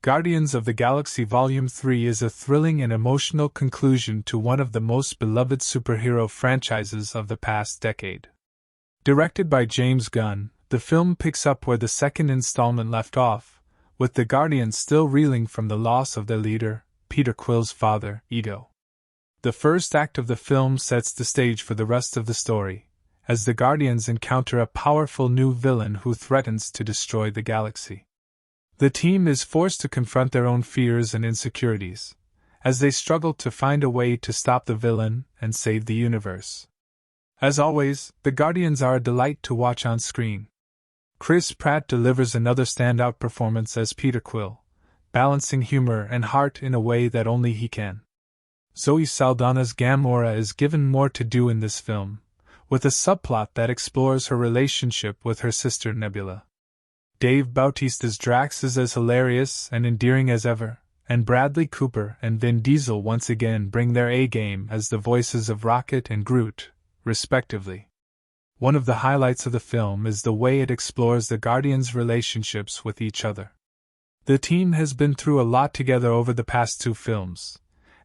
Guardians of the Galaxy Volume 3 is a thrilling and emotional conclusion to one of the most beloved superhero franchises of the past decade. Directed by James Gunn, the film picks up where the second installment left off, with the Guardians still reeling from the loss of their leader, Peter Quill's father, Ego. The first act of the film sets the stage for the rest of the story, as the Guardians encounter a powerful new villain who threatens to destroy the galaxy. The team is forced to confront their own fears and insecurities, as they struggle to find a way to stop the villain and save the universe. As always, the Guardians are a delight to watch on screen. Chris Pratt delivers another standout performance as Peter Quill, balancing humor and heart in a way that only he can. Zoe Saldana's Gamora is given more to do in this film, with a subplot that explores her relationship with her sister Nebula. Dave Bautista's Drax is as hilarious and endearing as ever, and Bradley Cooper and Vin Diesel once again bring their A-game as the voices of Rocket and Groot, respectively. One of the highlights of the film is the way it explores the Guardians' relationships with each other. The team has been through a lot together over the past two films,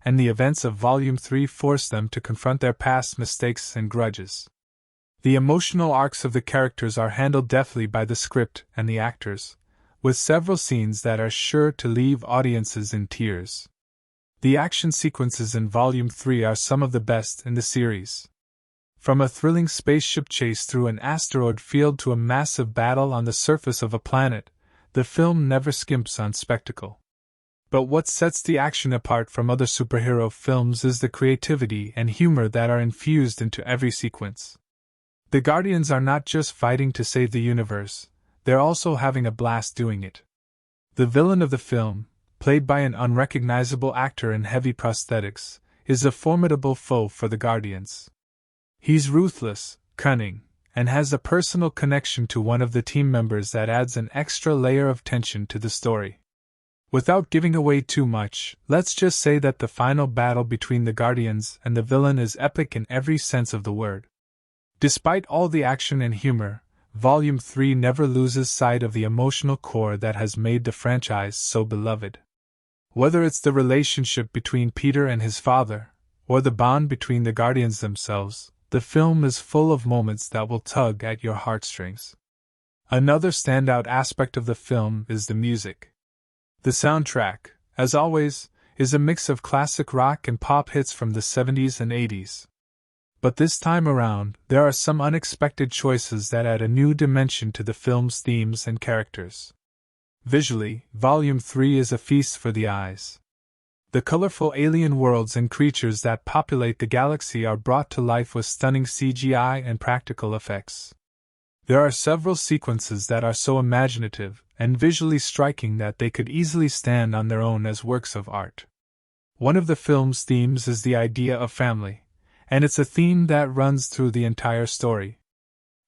and the events of Volume 3 force them to confront their past mistakes and grudges. The emotional arcs of the characters are handled deftly by the script and the actors, with several scenes that are sure to leave audiences in tears. The action sequences in Volume 3 are some of the best in the series. From a thrilling spaceship chase through an asteroid field to a massive battle on the surface of a planet, the film never skimps on spectacle. But what sets the action apart from other superhero films is the creativity and humor that are infused into every sequence. The Guardians are not just fighting to save the universe, they're also having a blast doing it. The villain of the film, played by an unrecognizable actor in heavy prosthetics, is a formidable foe for the Guardians. He's ruthless, cunning, and has a personal connection to one of the team members that adds an extra layer of tension to the story. Without giving away too much, let's just say that the final battle between the Guardians and the villain is epic in every sense of the word. Despite all the action and humor, Volume 3 never loses sight of the emotional core that has made the franchise so beloved. Whether it's the relationship between Peter and his father, or the bond between the Guardians themselves, the film is full of moments that will tug at your heartstrings. Another standout aspect of the film is the music. The soundtrack, as always, is a mix of classic rock and pop hits from the 70s and 80s. But this time around, there are some unexpected choices that add a new dimension to the film's themes and characters. Visually, Volume 3 is a feast for the eyes. The colorful alien worlds and creatures that populate the galaxy are brought to life with stunning CGI and practical effects. There are several sequences that are so imaginative and visually striking that they could easily stand on their own as works of art. One of the film's themes is the idea of family, and it's a theme that runs through the entire story.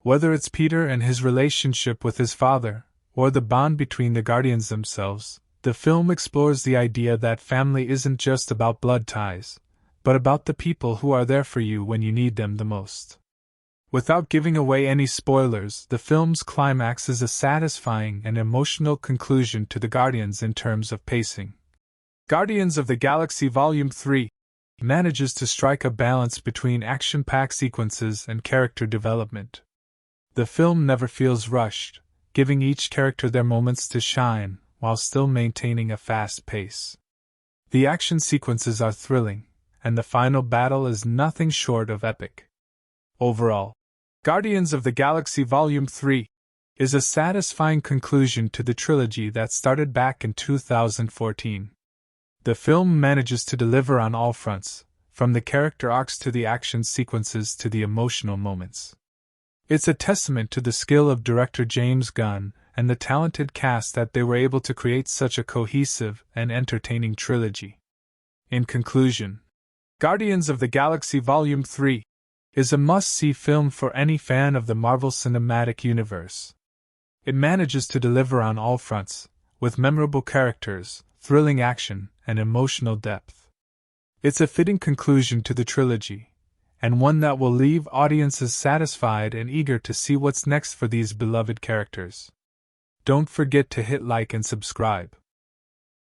Whether it's Peter and his relationship with his father, or the bond between the Guardians themselves, the film explores the idea that family isn't just about blood ties, but about the people who are there for you when you need them the most. Without giving away any spoilers, the film's climax is a satisfying and emotional conclusion to the Guardians in terms of pacing. Guardians of the Galaxy Volume 3 manages to strike a balance between action-packed sequences and character development. The film never feels rushed, giving each character their moments to shine, while still maintaining a fast pace. The action sequences are thrilling, and the final battle is nothing short of epic. Overall, Guardians of the Galaxy Volume 3 is a satisfying conclusion to the trilogy that started back in 2014. The film manages to deliver on all fronts, from the character arcs to the action sequences to the emotional moments. It's a testament to the skill of director James Gunn and the talented cast that they were able to create such a cohesive and entertaining trilogy. In conclusion, Guardians of the Galaxy Volume 3 is a must-see film for any fan of the Marvel Cinematic Universe. It manages to deliver on all fronts, with memorable characters, thrilling action, and emotional depth. It's a fitting conclusion to the trilogy, and one that will leave audiences satisfied and eager to see what's next for these beloved characters. Don't forget to hit like and subscribe.